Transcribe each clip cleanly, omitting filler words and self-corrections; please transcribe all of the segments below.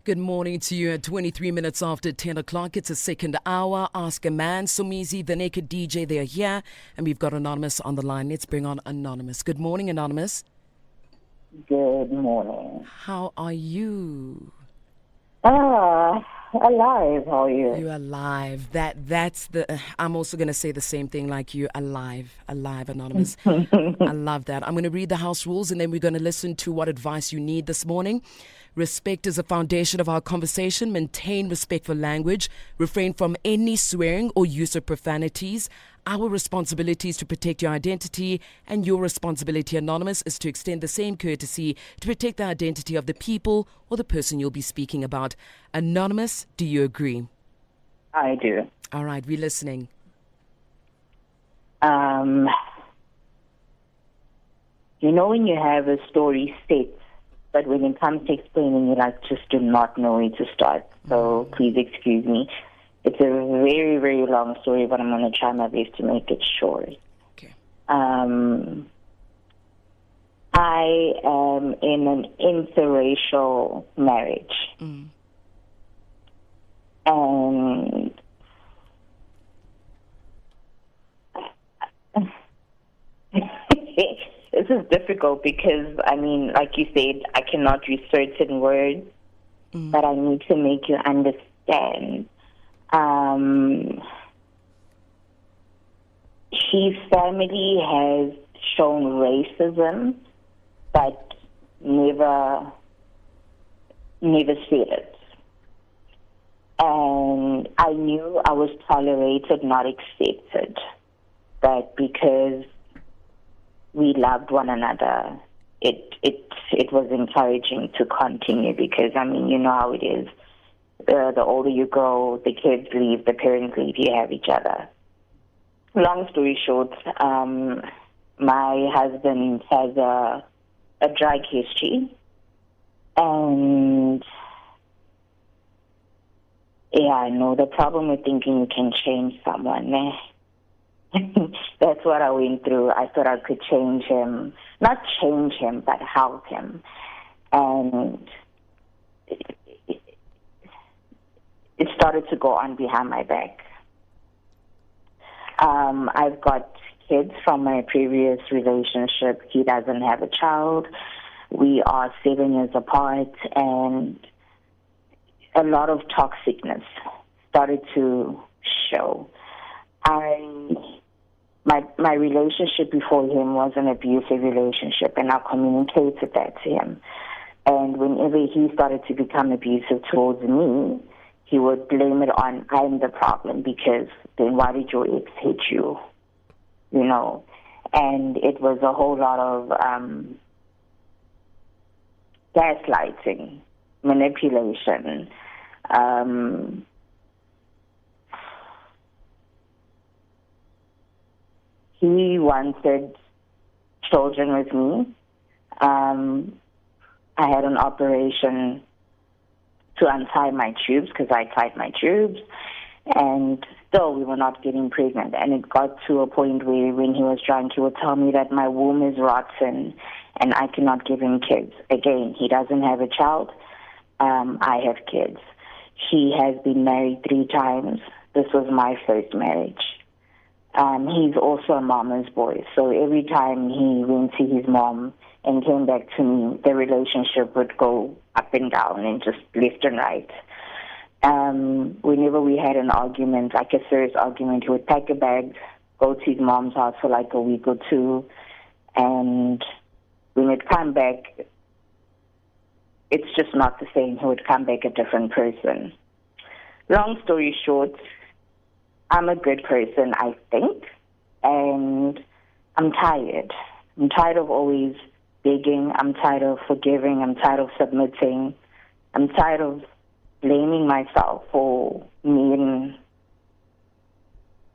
Good morning to you at 23 minutes after 10 o'clock. It's a second hour. Ask a Man. Somizi, the Naked DJ, they're here. And we've got Anonymous on the line. Let's bring on Anonymous. Good morning, Anonymous. Good morning. How are you? Alive. How are you? You're alive. That's the. I'm also going to say the same thing like you. Alive, Anonymous. I love that. I'm going to read the house rules and then we're going to listen to what advice you need this morning. Respect is the foundation of our conversation. Maintain respectful language. Refrain from any swearing or use of profanities. Our responsibility is to protect your identity, and your responsibility, Anonymous, is to extend the same courtesy to protect the identity of the people or the person you'll be speaking about. Anonymous, do you agree? I do. All right, we're listening. You know when you have a story set, but when it comes to explaining, you just do not know where to start. So please excuse me. It's a very, very long story, but I'm going to try my best to make it short. Okay. I am in an interracial marriage. And this is difficult because, like you said, I cannot use certain words, but I need to make you understand. His family has shown racism, but never said it. And I knew I was tolerated, not accepted. But because we loved one another, it was encouraging to continue because, you know how it is. The older you grow, the kids leave, the parents leave, you have each other. Long story short, my husband has a drug history. And, yeah, I know the problem with thinking you can change someone. That's what I went through. I thought I could change him. Not change him, but help him. And it started to go on behind my back. I've got kids from my previous relationship. He doesn't have a child. We are 7 years apart, and a lot of toxicness started to show. My relationship before him was an abusive relationship, and I communicated that to him. And whenever he started to become abusive towards me, he would blame it on, I'm the problem, because then why did your ex hit you? You know? And it was a whole lot of gaslighting, manipulation. He wanted children with me. I had an operation to untie my tubes because I tied my tubes, and still we were not getting pregnant. And it got to a point where when he was drunk, he would tell me that my womb is rotten and I cannot give him kids. Again, he doesn't have a child. I have kids. He has been married 3 times. This was my first marriage. He's also a mama's boy, so every time he went to his mom and came back to me, the relationship would go up and down and just left and right. Whenever we had an argument, like a serious argument, he would pack a bag, go to his mom's house for like a week or 2, and when he'd come back, it's just not the same. He would come back a different person. Long story short, I'm a good person, I think, and I'm tired. I'm tired of always begging. I'm tired of forgiving. I'm tired of submitting. I'm tired of blaming myself for men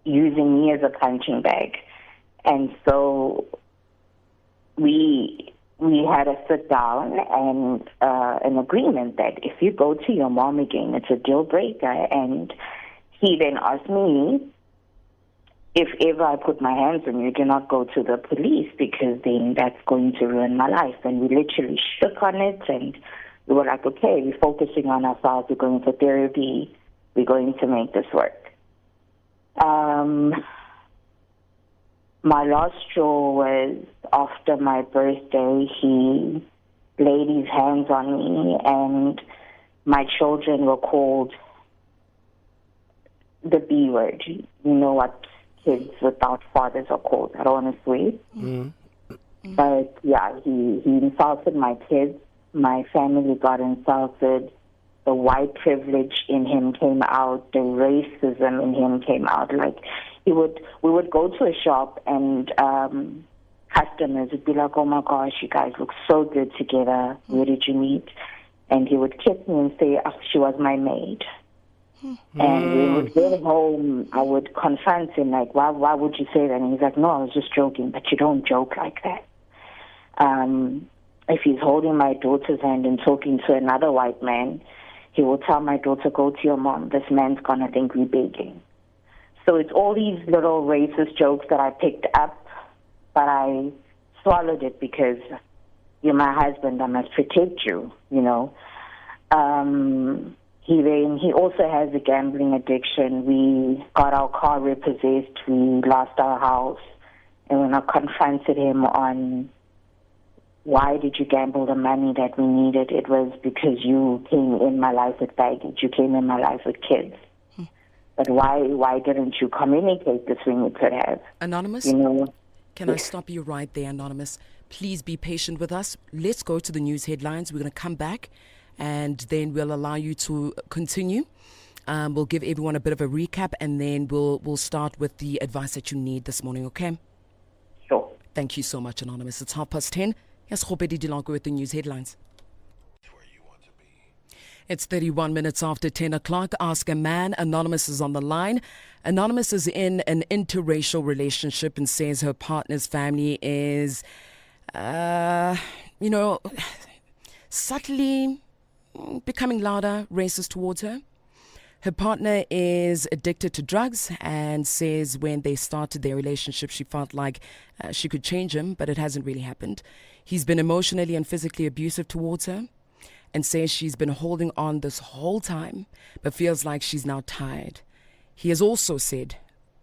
using me as a punching bag. And so we had a sit down and an agreement that if you go to your mom again, it's a deal breaker. And he then asked me, if ever I put my hands on you, do not go to the police because then that's going to ruin my life. And we literally shook on it and we were like, okay, we're focusing on ourselves. We're going to therapy. We're going to make this work. My last straw was after my birthday. He laid his hands on me, and my children were called the B word. You know what kids without fathers are called. I don't want to swear. But yeah, he insulted my kids. My family got insulted. The white privilege in him came out. The racism in him came out. Like we would go to a shop and customers would be like, "Oh my gosh, you guys look so good together. Where did you meet?" And he would kiss me and say, "Oh, she was my maid." And we would get home. I would confront him like, "Why would you say that?" And he's like, "No, I was just joking." But you don't joke like that. If he's holding my daughter's hand and talking to another white man, he will tell my daughter, "Go to your mom. This man's gonna think we're begging." So it's all these little racist jokes that I picked up, but I swallowed it because you're my husband. I must protect you, you know. He also has a gambling addiction. We got our car repossessed. We lost our house. And when I confronted him on why did you gamble the money that we needed, it was because you came in my life with baggage. You came in my life with kids. But why didn't you communicate this when you could have? Anonymous? You know? Can I stop you right there, Anonymous? Please be patient with us. Let's go to the news headlines. We're going to come back, and then we'll allow you to continue. We'll give everyone a bit of a recap, and then we'll start with the advice that you need this morning, okay? Sure. Thank you so much, Anonymous. It's 10:30. Yes, Khopedi Dilanko with the news headlines. It's 31 minutes after 10 o'clock. Ask a man. Anonymous is on the line. Anonymous is in an interracial relationship and says her partner's family is, subtly becoming louder, racist towards her. Her partner is addicted to drugs and says when they started their relationship, she felt like she could change him, but it hasn't really happened. He's been emotionally and physically abusive towards her and says she's been holding on this whole time, but feels like she's now tired. He has also said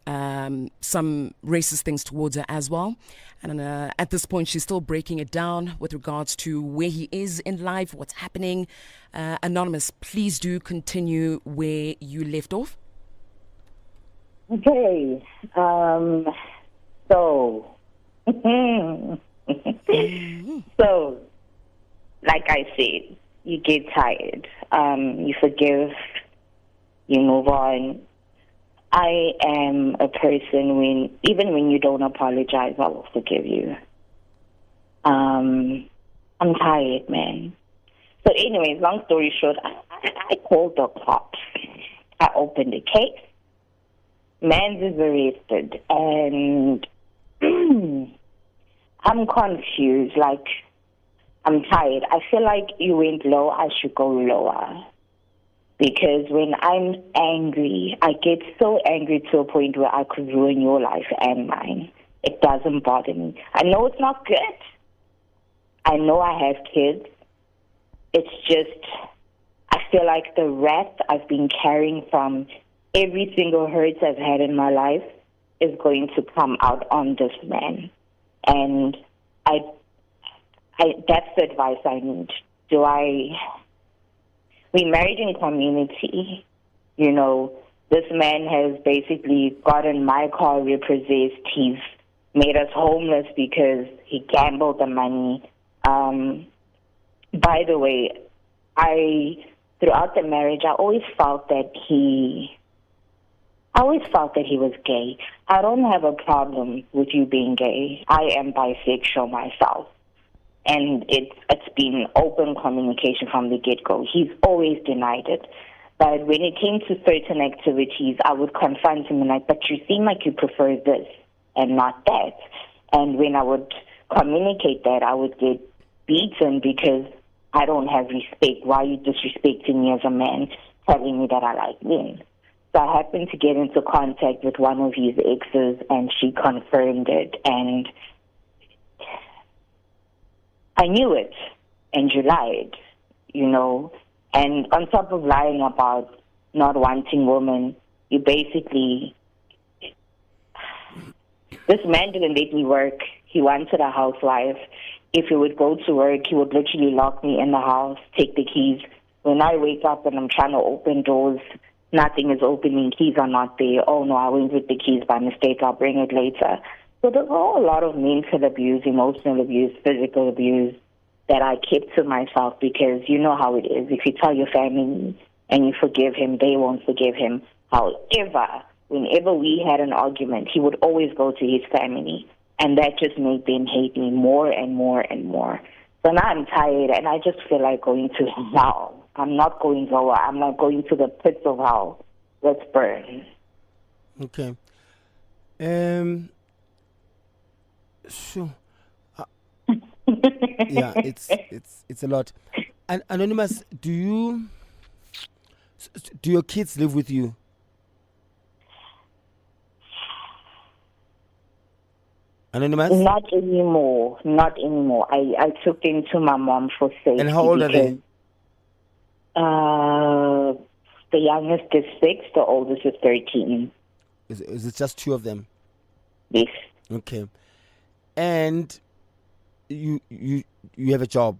some racist things towards her as well. And at this point, she's still breaking it down with regards to where he is in life, what's happening. Anonymous, please do continue where you left off. Okay. So, like I said, you get tired. You forgive. You move on. I am a person even when you don't apologize, I will forgive you. I'm tired, man. So anyways, long story short, I called the cops. I opened a case. Mans is arrested, and I'm confused. Like, I'm tired. I feel like you went low. I should go lower. Because when I'm angry, I get so angry to a point where I could ruin your life and mine. It doesn't bother me. I know it's not good. I know I have kids. It's just, I feel like the wrath I've been carrying from every single hurt I've had in my life is going to come out on this man. And that's the advice I need. We married in community. You know, this man has basically gotten my car repossessed. He's made us homeless because he gambled the money. By the way, throughout the marriage, I always felt that he was gay. I don't have a problem with you being gay. I am bisexual myself. And it's been open communication from the get-go. He's always denied it. But when it came to certain activities, I would confront him and but you seem like you prefer this and not that. And when I would communicate that, I would get beaten because I don't have respect. Why are you disrespecting me as a man, telling me that I like men? So I happened to get into contact with one of his exes, and she confirmed it. And I knew it, and you lied. you know. And on top of lying about not wanting women, you basically, this man didn't let me work. He wanted a housewife. If he would go to work, he would literally lock me in the house, take the keys. When I wake up and I'm trying to open doors, nothing is opening, keys are not there. Oh no, I went with the keys by mistake, I'll bring it later. So there's a whole lot of mental abuse, emotional abuse, physical abuse that I kept to myself, because you know how it is. If you tell your family and you forgive him, they won't forgive him. However, whenever we had an argument, he would always go to his family, and that just made them hate me more and more and more. So now I'm tired, and I just feel like going to hell. I'm not going lower. I'm not going to the pits of hell. Let's burn. Okay. Sure. Yeah, it's a lot. And Anonymous, do your kids live with you? Anonymous? Not anymore. Not anymore. I took them to my mom for safety. And how old are they? The youngest is 6, the oldest is 13. Is it just 2 of them? Yes. Okay. And you have a job?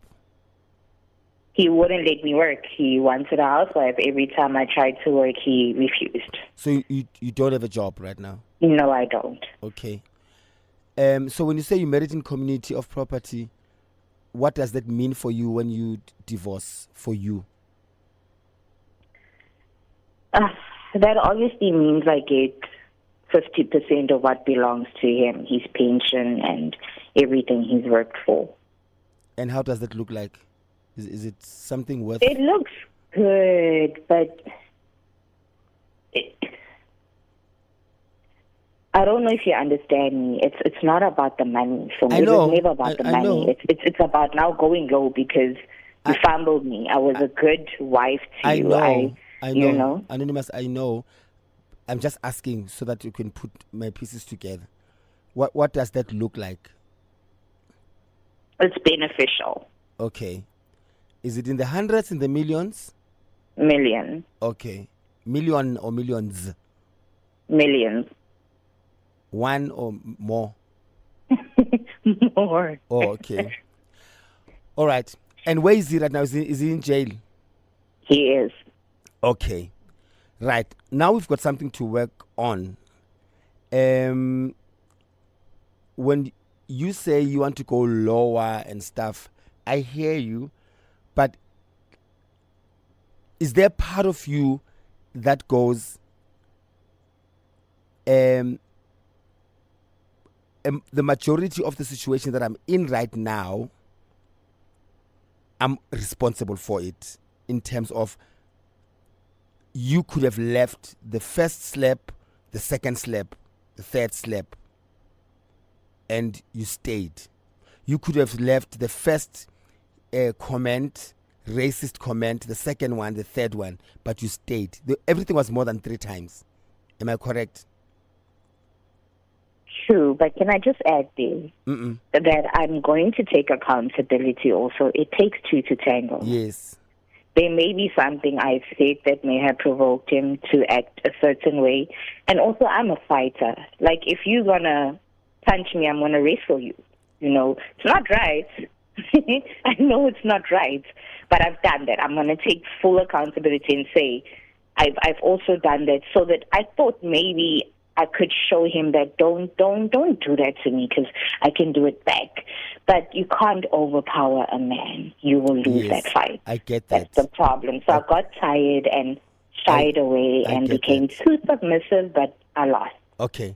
He wouldn't let me work. He wanted a housewife. Every time I tried to work, he refused. So you don't have a job right now? No, I don't. Okay. So when you say you married in community of property, what does that mean for you when you divorce for you? That obviously means I get 50% of what belongs to him, his pension and everything he's worked for. And how does that look like? Is it something worth? It looks good, but I don't know if you understand me. It's not about the money. For me, it was never about the money. It's about now going low because you fumbled me. I was a good wife to you. I know. You know? Anonymous, I know. I'm just asking so that you can put my pieces together. What does that look like? It's beneficial. Okay. Is it in the hundreds, in the millions? Million. Okay. Million or millions? Millions. 1 or more? More. Oh, okay. All right. And where is he right now? Is he in jail? He is. Okay. Right. Now we've got something to work on. When you say you want to go lower and stuff, I hear you, but is there part of you that goes, the majority of the situation that I'm in right now, I'm responsible for it, in terms of you could have left the first slap, the second slap, the third slap, and you stayed. You could have left the first comment, racist comment, the second one, the third one, but you stayed. Everything was more than 3 times. Am I correct? True, but can I just add this? That I'm going to take accountability also. It takes 2 to tango. Yes. There may be something I've said that may have provoked him to act a certain way. And also, I'm a fighter. Like, if you're going to punch me, I'm going to wrestle you. You know, it's not right. I know it's not right, but I've done that. I'm going to take full accountability and say, I've also done that, so that I thought maybe I could show him that don't do that to me, because I can do it back. But you can't overpower a man. You will lose that fight. I get that. That's the problem. So I got tired and shied away and became too submissive, but I lost. Okay,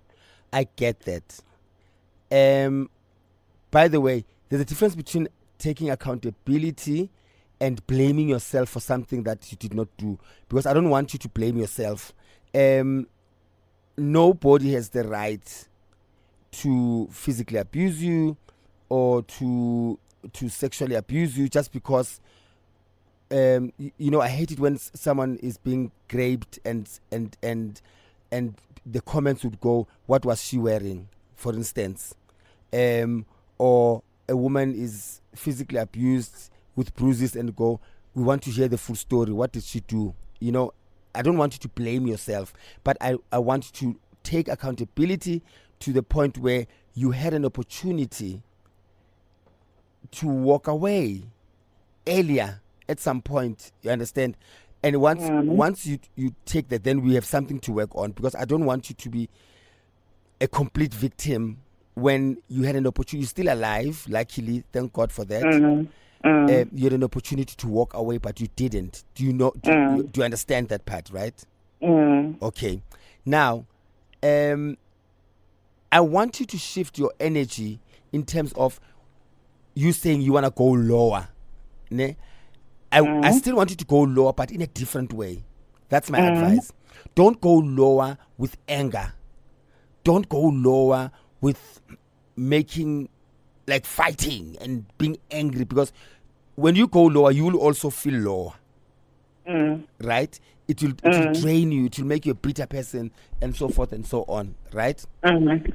I get that. By the way, there's a difference between taking accountability and blaming yourself for something that you did not do, because I don't want you to blame yourself. Nobody has the right to physically abuse you or to sexually abuse you just because I hate it when someone is being raped and the comments would go, what was she wearing, for instance, or a woman is physically abused with bruises and go, we want to hear the full story. What did she do? You know, I don't want you to blame yourself, but I want you to take accountability to the point where you had an opportunity to walk away earlier at some point. You understand? And once you take that, then we have something to work on, because I don't want you to be a complete victim when you had an opportunity. You're still alive, luckily, thank God for that. You had an opportunity to walk away, but you didn't. Do you understand that part, right? Okay. Now, I want you to shift your energy in terms of you saying you want to go lower. Ne? I still want you to go lower, but in a different way. That's my advice. Don't go lower with anger. Don't go lower with making, like, fighting and being angry, because when you go lower, you will also feel lower. Right? It will drain you. It will make you a bitter person, and so forth and so on. Right?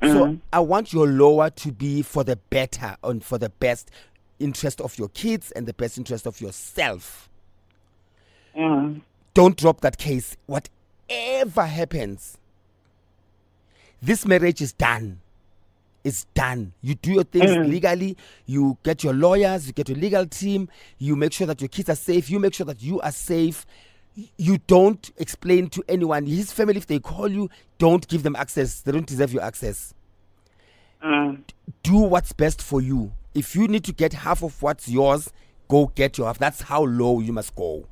So I want your lower to be for the better and for the best interest of your kids and the best interest of yourself. Don't drop that case. Whatever happens, this marriage is done. It's done. You do your things legally. You get your lawyers. You get your legal team. You make sure that your kids are safe. You make sure that you are safe. You don't explain to anyone. His family, if they call you, don't give them access. They don't deserve your access. Do what's best for you. If you need to get half of what's yours, go get your half. That's how low you must go.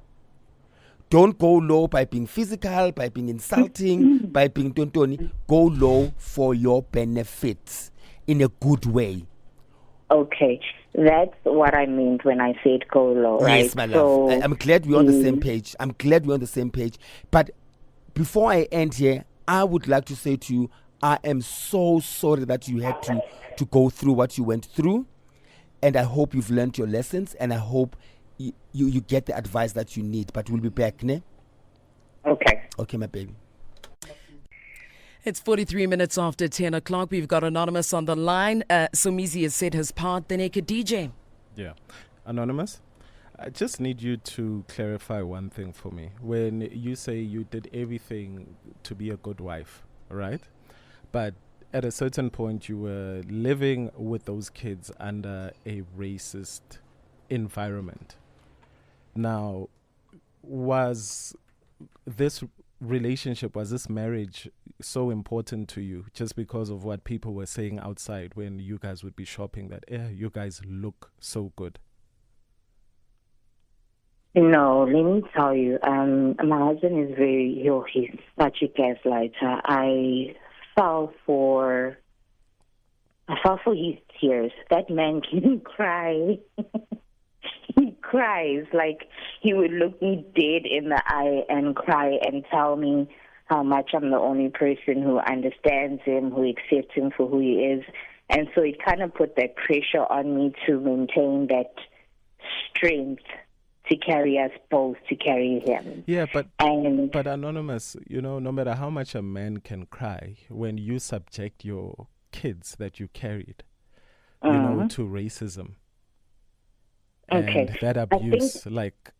Don't go low by being physical, by being insulting, by being tontoni. Go low for your benefit in a good way. Okay. That's what I meant when I said go low, right? Yes, my love. I'm glad we're on the same page. But before I end here, I would like to say to you, I am so sorry that you had to go through what you went through. And I hope you've learned your lessons, and I hope you get the advice that you need. But we'll be back, ne? Okay. Okay, my baby. It's 43 minutes after 10 o'clock. We've got Anonymous on the line. Somizi has said his part, the Naked DJ. Yeah. Anonymous, I just need you to clarify one thing for me. When you say you did everything to be a good wife, right? But at a certain point, you were living with those kids under a racist environment. Now, was this relationship, was this marriage so important to you just because of what people were saying outside when you guys would be shopping that, you guys look so good? No, let me tell you, my husband is he's such a gaslighter. I fell for his tears. That man can cry. He cries. Like, he would look me dead in the eye and cry and tell me how much I'm the only person who understands him, who accepts him for who he is. And so it kind of put that pressure on me to maintain that strength to carry us both, to carry him. Yeah, but Anonymous, no matter how much a man can cry, when you subject your kids that you carried, to racism, and that abuse, make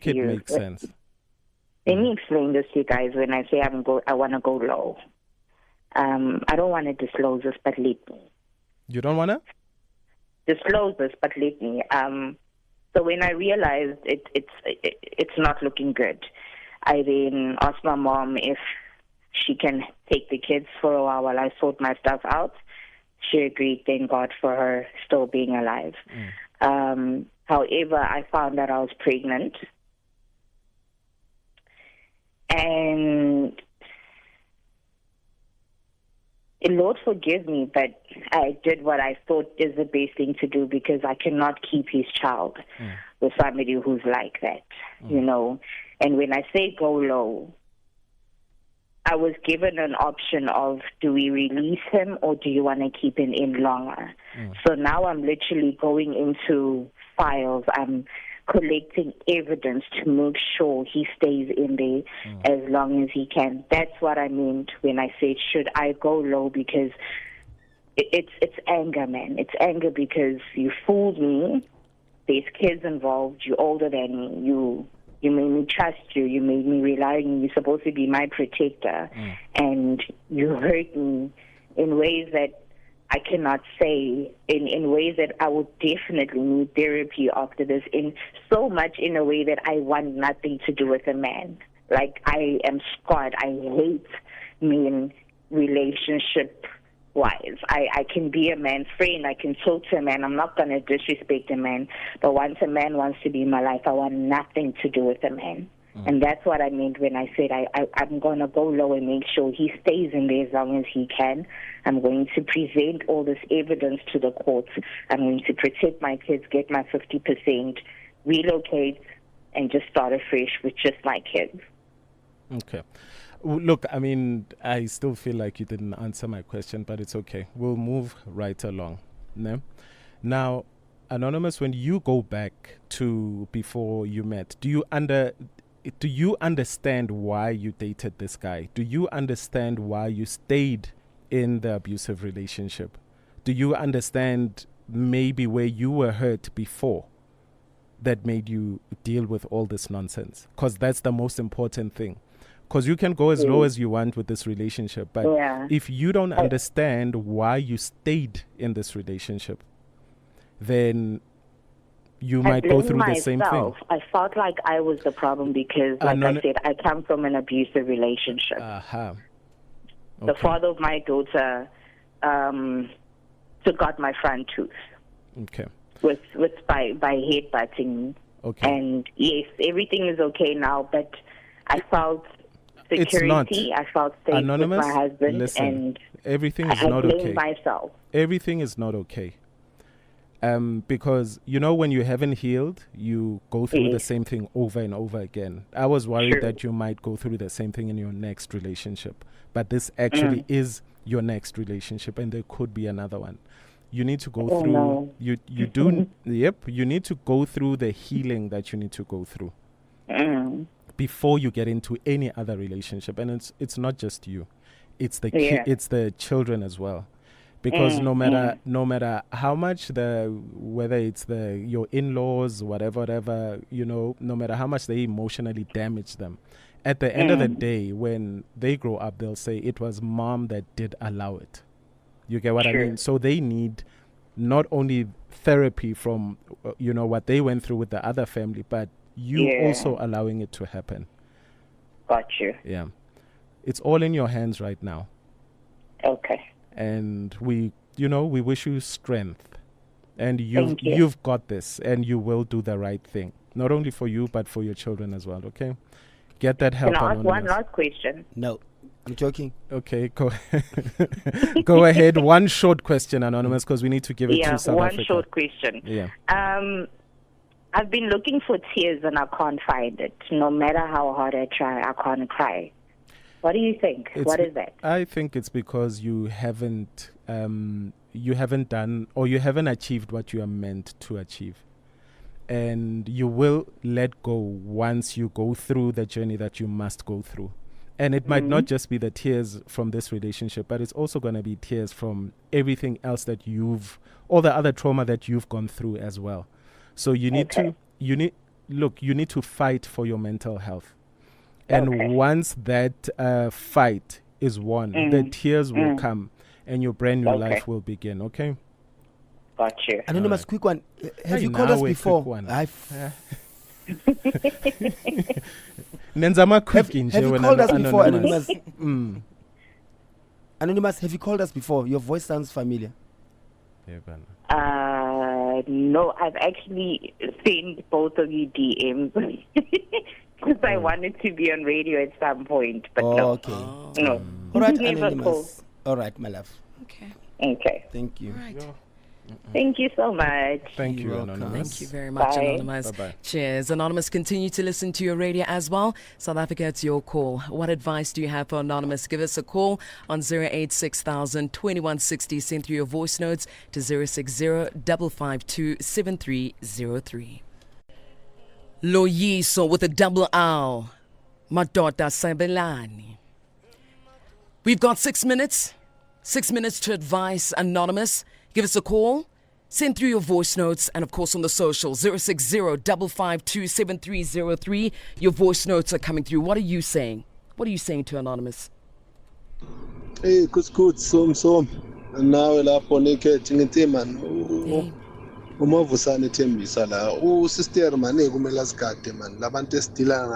it make sense. Let me explain this to you guys. When I say I want to go low, I don't want to disclose this, but let me. You don't want to disclose this, but let me. So when I realized it's not looking good, I then asked my mom if she can take the kids for a while I sort my stuff out. She agreed, thank God for her still being alive. However, I found that I was pregnant. And Lord forgive me, but I did what I thought is the best thing to do, because I cannot keep his child with somebody who's like that, And when I say go low, I was given an option of, do we release him or do you want to keep him in longer? So now I'm literally going into files. I'm collecting evidence to make sure he stays in there as long as he can. That's what I meant when I said, should I go low? Because it's anger, man. It's anger because you fooled me there's kids involved, you're older than me, you made me trust you, you made me rely on you, you're supposed to be my protector, and you hurt me in ways that I cannot say, in ways that I would definitely need therapy after this, in so much in a way that I want nothing to do with a man. Like, I am scarred. I hate men relationship-wise. I can be a man's friend. I can talk to a man. I'm not going to disrespect a man. But once a man wants to be in my life, I want nothing to do with a man. And that's what I meant when I said I'm going to go low and make sure he stays in there as long as he can. I'm going to present all this evidence to the courts. I'm going to protect my kids, get my 50%, relocate, and just start afresh with just my kids. Okay. Look, I mean, I still feel like you didn't answer my question, but it's okay. We'll move right along. No? Now, Anonymous, when you go back to before you met, do you understand why you dated this guy? Do you understand why you stayed in the abusive relationship? Do you understand maybe where you were hurt before that made you deal with all this nonsense? Because that's the most important thing. Because you can go as low as you want with this relationship, but if you don't understand why you stayed in this relationship, then you might go through the same thing. I felt like I was the problem because, like I said, I come from an abusive relationship. Okay. The father of my daughter took out my front tooth. Okay. By headbutting me. Okay. And yes, everything is okay now, but I felt security. I felt safe Anonymous, with my husband, listen, and everything is not I okay. blamed myself. Everything is not okay. Because, when you haven't healed, you go through the same thing over and over again. I was worried that you might go through the same thing in your next relationship. But this actually is your next relationship, and there could be another one. You need to go through, no. you do, you need to go through the healing that you need to go through before you get into any other relationship. And it's not just you. It's the it's the children as well. Because no matter how much whether it's your in-laws, whatever, no matter how much they emotionally damage them, at the end of the day, when they grow up, they'll say it was mom that did allow it. You get what I mean? So they need not only therapy from, what they went through with the other family, but you also allowing it to happen. Got you. Yeah. It's all in your hands right now. Okay. And we wish you strength, and you've got this, and you will do the right thing, not only for you but for your children as well. Okay, get that help. Can I ask one last question? No, I'm joking. Okay, go ahead. One short question, Anonymous, because we need to give it to South Africa. One short question. Yeah. I've been looking for tears and I can't find it. No matter how hard I try, I can't cry. What do you think? What is that? I think it's because you haven't done, or you haven't achieved what you are meant to achieve. And you will let go once you go through the journey that you must go through. And it might not just be the tears from this relationship, but it's also going to be tears from everything else that all the other trauma that you've gone through as well. So you need to fight for your mental health. And once that fight is won, the tears will come and your brand new life will begin, okay? Got you. Anonymous, quick one. Have you called us before? Have you called us before, Anonymous? Anonymous, have you called us before? Your voice sounds familiar. No, I've actually sent both of you DMs. Because I wanted to be on radio at some point, but no. Okay. No. All right, Anonymous. All right, my love. Okay. Thank you. Right. Thank you so much. Thank you, welcome. Anonymous. Thank you very much, Bye. Anonymous. Bye-bye. Cheers. Anonymous, continue to listen to your radio as well. South Africa, it's your call. What advice do you have for Anonymous? Give us a call on 086,000 2160. Send through your voice notes to 060 552 7303. Loyiso with a double R. Madoda Sabelani. We've got 6 minutes. 6 minutes to advise Anonymous. Give us a call. Send through your voice notes and, of course, on the social 060-552-7303. Your voice notes are coming through. What are you saying? What are you saying to Anonymous? Hey, good, som. Nawe lapho naked ngithi man. Umavusane Thembisa la. Sister man kumele asigade man. Labantu esidila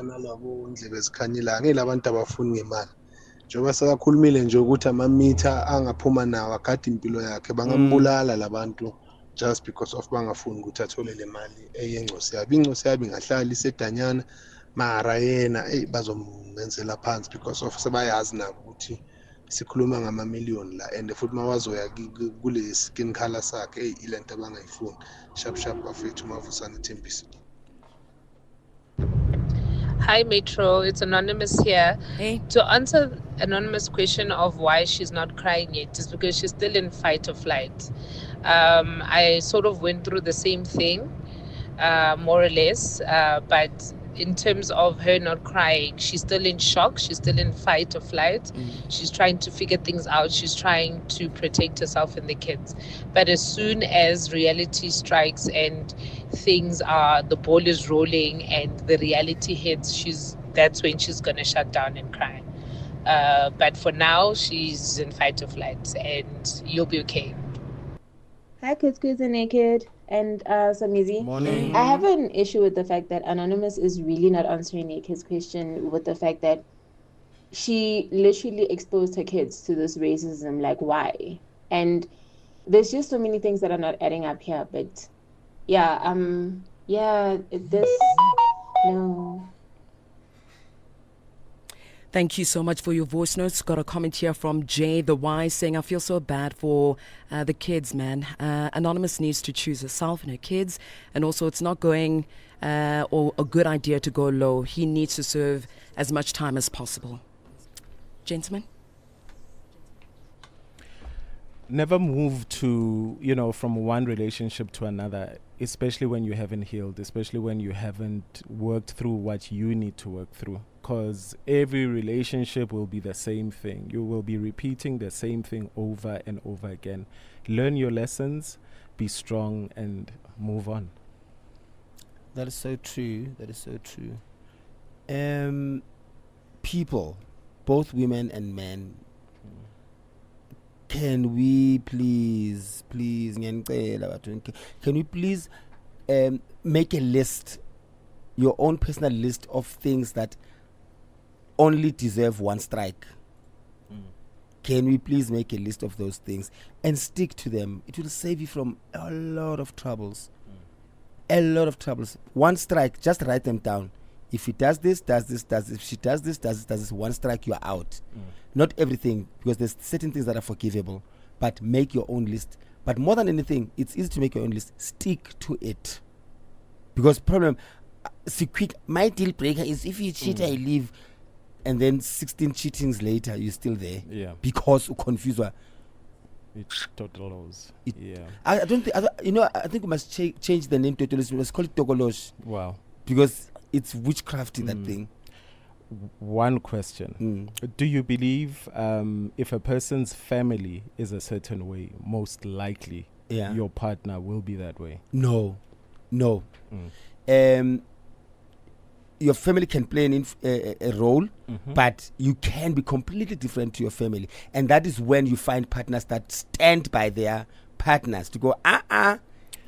nalabo ndlebe ezikhanyila. Ngelabantu abafuni ngemali. Njengoba sakakhulumile nje ukuthi amamitha angaphuma nawo akade impilo yakhe bangambulala labantu just because of bangafuni ukuthi athole le mali eyengcosi yabo. Ingcosi yabo ingahlala isedanyana mara yena bazomenzela phansi because of sebayazi nabo ukuthi sikhuluma ngama-million la and futhi mawazoya kule skin color sakhe ilento abangayifuni. Sharp bafethu Mavusane Thembisa. Hi Metro, it's Anonymous here. Hey. To answer Anonymous' question of why she's not crying yet is because she's still in fight or flight. I sort of went through the same thing, more or less, but in terms of her not crying, she's still in shock, she's still in fight or flight. She's trying to figure things out, she's trying to protect herself and the kids. But as soon as reality strikes and the ball is rolling and the reality hits, that's when she's gonna shut down and cry. But for now, she's in fight or flight and you'll be okay. Hi, Kids and Naked and Samizi. Morning. I have an issue with the fact that Anonymous is really not answering Naked's question with the fact that she literally exposed her kids to this racism. Like, why? And there's just so many things that are not adding up here. But no. Thank you so much for your voice notes. Got a comment here from Jay the Wise saying, I feel so bad for the kids, man. Anonymous needs to choose herself and her kids. And also it's not going or a good idea to go low. He needs to serve as much time as possible. Gentlemen? Never move to, from one relationship to another, especially when you haven't healed, especially when you haven't worked through what you need to work through. Because every relationship will be the same thing. You will be repeating the same thing over and over again. Learn your lessons, be strong, and move on. That is so true. People, both women and men, can we please, can we please make a list, your own personal list of things that only deserve one strike? Can we please make a list of those things and stick to them? It will save you from a lot of troubles. One strike, just write them down. If he does this, if she does this, one strike, you are out. Not everything, because there's certain things that are forgivable, but make your own list. But more than anything, it's easy to make your own list. Stick to it. Because my deal breaker is if you cheat, I leave. And then 16 cheatings later, you're still there. Yeah. Because you confuse her. It's Totolosh. Yeah. I think we must change the name to Totolosh. Let's call it Togolosh. Wow. Because it's witchcraft in that thing. One question. Do you believe if a person's family is a certain way, most likely your partner will be that way? No. Your family can play a role, but you can be completely different to your family. And that is when you find partners that stand by their partners to go,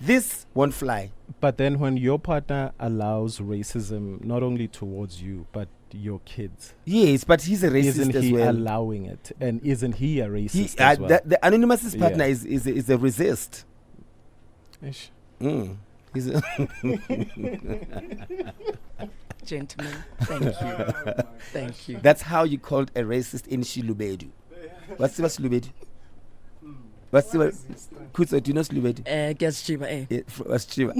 this won't fly. But then when your partner allows racism, not only towards you, but your kids. Yes, but he's a racist isn't as he well. allowing it? And isn't he a racist as well? The Anonymous' partner is a resist. Ish. He's a Gentlemen, thank you. That's how you called a racist in Shilubedu. What's Shilubedu? What's Kutso, do you know Shilubedu? Guess Chiba, What's Chiba?